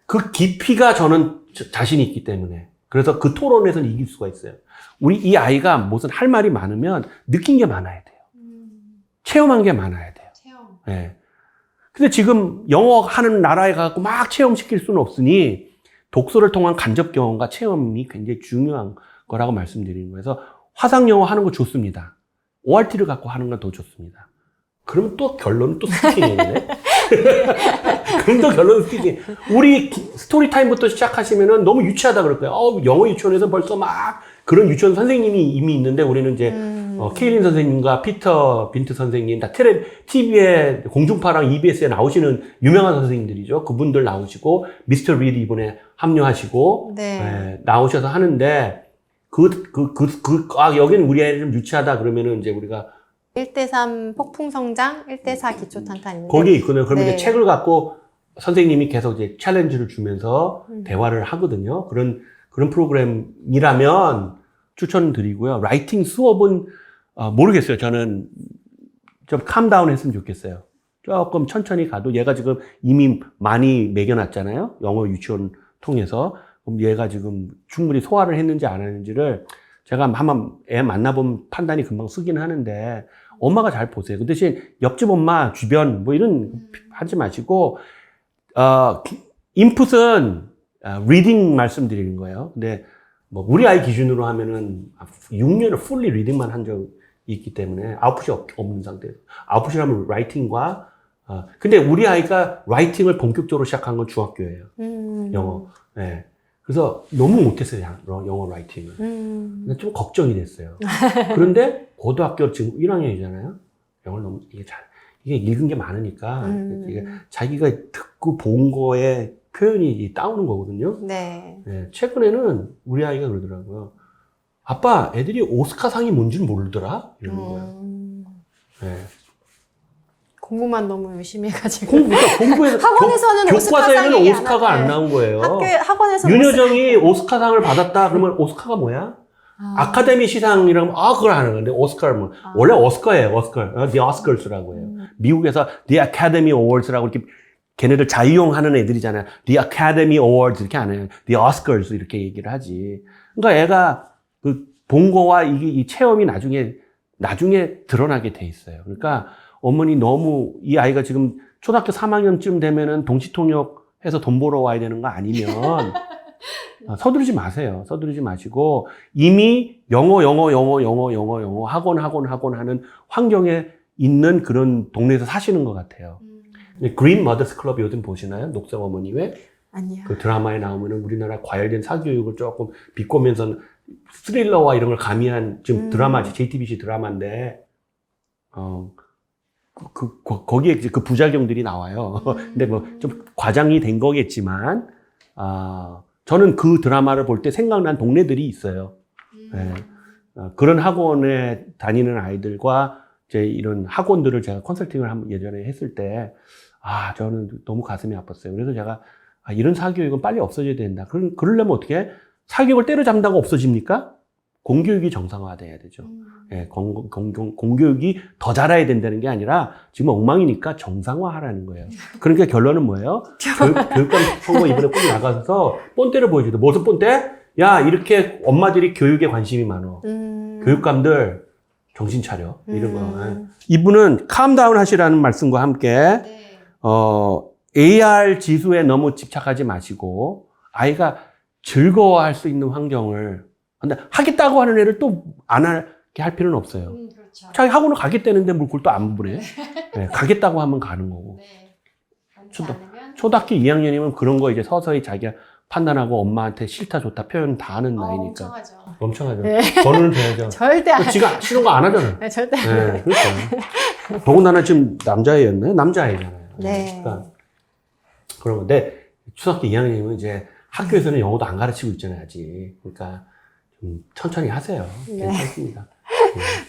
그 깊이가 저는 자신이 있기 때문에 그래서 그 토론에서는 이길 수가 있어요. 이 아이가 무슨 할 말이 많으면 느낀 게 많아야 돼요. 체험한 게 많아야 돼요. 체험. 예. 근데 지금 영어 하는 나라에 가서 막 체험시킬 수는 없으니 독서를 통한 간접 경험과 체험이 굉장히 중요한 거라고 말씀드리는 거예요. 그래서 화상 영어 하는 거 좋습니다. ORT를 갖고 하는 건 더 좋습니다. 그러면 또 결론은 또 스피킹이네. 그럼 또 결론은 스피킹. 우리 스토리 타임부터 시작하시면은 너무 유치하다 그럴 거예요. 영어 유치원에서 벌써 막 그런 유치원 선생님이 이미 있는데 우리는 이제 케일린 선생님과 피터 빈트 선생님 다 TV에 공중파랑 EBS에 나오시는 유명한 선생님들이죠. 그분들 나오시고 미스터 리드 이번에 합류하시고 네. 나오셔서 하는데 여기는 우리 애들 좀 유치하다 그러면은 이제 우리가 1대3 폭풍성장, 1대4 기초탄탄인데 거기에 있거든요. 그러면 네. 이제 책을 갖고 선생님이 계속 이제 챌린지를 주면서 대화를 하거든요. 그런 프로그램이라면 추천드리고요. 라이팅 수업은 모르겠어요. 저는 좀 캄다운 했으면 좋겠어요. 조금 천천히 가도 얘가 지금 이미 많이 매겨놨잖아요. 영어 유치원 통해서. 그럼 얘가 지금 충분히 소화를 했는지 안 했는지를 제가 한번 애 만나보면 판단이 금방 쓰긴 하는데 엄마가 잘 보세요. 그 대신 옆집 엄마 주변 뭐 이런 하지 마시고 인풋은 리딩 말씀드리는 거예요. 근데 뭐 우리 아이 기준으로 하면은 6년을 풀리 리딩만 한 적이 있기 때문에 아웃풋이 없는 상태에서 아웃풋이라면 라이팅과 근데 우리 아이가 라이팅을 본격적으로 시작한 건 중학교예요. 영어. 네. 그래서 너무 못했어요, 영어 라이팅을. 근데 좀 걱정이 됐어요. 그런데 고등학교 지금 1학년이잖아요. 영어를 너무 이게 읽은 게 많으니까 이게 자기가 듣고 본 거에 표현이 따오는 거거든요. 네. 네, 최근에는 우리 아이가 그러더라고요. 아빠, 애들이 오스카상이 뭔지는 모르더라? 이러는 거예요. 네. 공부만 너무 열심히 해가지고 공부에서 학원에서는 교과서에는 오스카상이 오스카가 안 나온 거예요. 학원에서 윤여정이 오스카상을 받았다 그러면 오스카가 뭐야? 아카데미 시상이라면 그걸 하는 건데 오스카를 뭐 원래 오스카예요. 오스카. The Oscars라고 해요. 미국에서 The Academy Awards라고 이렇게 걔네들 자유용하는 애들이잖아요. The Academy Awards 이렇게 안 해요. The Oscars 이렇게 얘기를 하지. 그러니까 애가 그 본 거와 이 체험이 나중에 드러나게 돼 있어요. 그러니까 어머니 너무 이 아이가 지금 초등학교 3학년쯤 되면은 동시통역해서 돈 벌어 와야 되는 거 아니면 서두르지 마세요. 서두르지 마시고 이미 영어 학원 하는 환경에 있는 그런 동네에서 사시는 것 같아요. 그린 머더스 클럽 요즘 보시나요? 녹색 어머니회? 아니요. 그 드라마에 나오면은 우리나라 과열된 사교육을 조금 비꼬면서 스릴러와 이런 걸 가미한 지금 드라마지, JTBC 드라마인데, 거기에 이제 그 부작용들이 나와요. 근데 뭐 좀 과장이 된 거겠지만, 저는 그 드라마를 볼 때 생각난 동네들이 있어요. 네. 그런 학원에 다니는 아이들과 이제 이런 학원들을 제가 컨설팅을 예전에 했을 때, 저는 너무 가슴이 아팠어요. 그래서 제가, 이런 사교육은 빨리 없어져야 된다. 그러려면 어떻게? 사교육을 때려잡는다고 없어집니까? 공교육이 정상화돼야 되죠. 예, 공교육이 더 잘해야 된다는 게 아니라 지금 엉망이니까 정상화하라는 거예요. 그러니까 결론은 뭐예요? 교육감 선거 이번에 꼭 나가서 본때를 보여주다. 무슨 본때? 야, 이렇게 엄마들이 교육에 관심이 많어. 교육감들 정신 차려. 이런 거. 이분은 캄다운 하시라는 말씀과 함께 AR 지수에 너무 집착하지 마시고 아이가 즐거워할 수 있는 환경을 근데 하겠다고 하는 애를 또 안 하게 할 필요는 없어요. 그렇죠. 자기 학원을 가겠다는데 뭘 그걸 또 안 부래. 네, 가겠다고 하면 가는 거고. 네. 초등학교 2학년이면 그런 거 이제 서서히 자기가 판단하고 엄마한테 싫다 좋다 표현 다 하는 나이니까. 멍청하죠. 멍청하죠. 네. 번호는 줘야죠. 절대 안 지가 싫은 거 안 하잖아. 네, 절대 안 네, 그러니까. 더군다나 지금 남자애였나요? 남자애잖아요. 네. 그러니까 그런 건데 초등학교 2학년이면 이제 학교에서는 영어도 안 가르치고 있잖아요, 아직. 그러니까 좀 천천히 하세요. 네. 괜찮습니다.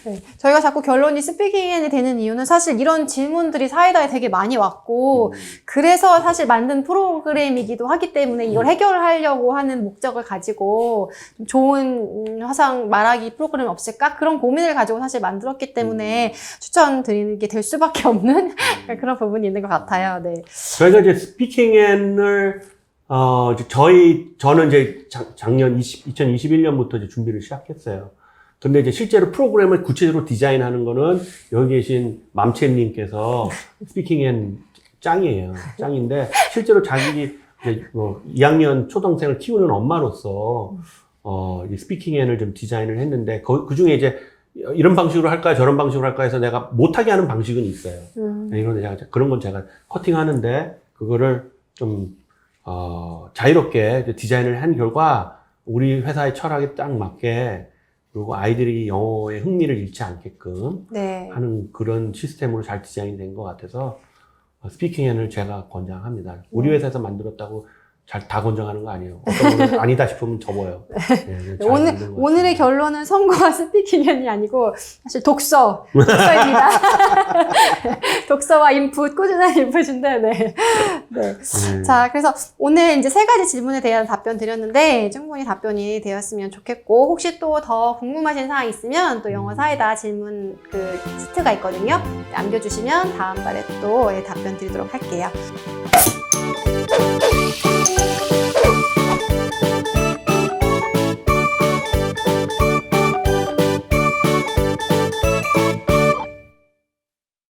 네. 저희가 자꾸 결론이 스피킹이 되는 이유는 사실 이런 질문들이 사이다에 되게 많이 왔고 그래서 사실 만든 프로그램이기도 하기 때문에 이걸 해결하려고 하는 목적을 가지고 좀 좋은 화상 말하기 프로그램이 없을까? 그런 고민을 가지고 사실 만들었기 때문에 추천드리게 될 수밖에 없는 그런 부분이 있는 것 같아요. 네. 저희가 이제 스피킹앤을 저는 이제 작년 2021년부터 이제 준비를 시작했어요. 근데 이제 실제로 프로그램을 구체적으로 디자인하는 거는 여기 계신 맘챔님께서 스피킹앤 짱이에요. 짱인데 실제로 자기 이제 2학년 초등생을 키우는 엄마로서 이 스피킹앤을 좀 디자인을 했는데 그 중에 이제 이런 방식으로 할까 저런 방식으로 할까 해서 내가 못하게 하는 방식은 있어요. 이런 그런 건 제가 커팅하는데 그거를 좀 자유롭게 디자인을 한 결과 우리 회사의 철학에 딱 맞게 그리고 아이들이 영어에 흥미를 잃지 않게끔 네. 하는 그런 시스템으로 잘 디자인이 된 것 같아서 스피킹앤을 제가 권장합니다. 우리 회사에서 만들었다고 잘 다 권장하는 거 아니에요. 어떤 거는 아니다 싶으면 접어요. 네, 잘 만든 것 오늘의 같습니다. 결론은 성공한 스피킹이 아니고 사실 독서입니다. 독서와 인풋, 꾸준한 인풋인데, 네. 네. 자, 그래서 오늘 이제 3가지 질문에 대한 답변 드렸는데 충분히 답변이 되었으면 좋겠고 혹시 또 더 궁금하신 사항 있으면 또 영어 사이다 질문 그 시트가 있거든요. 남겨주시면 다음 달에 또 답변 드리도록 할게요.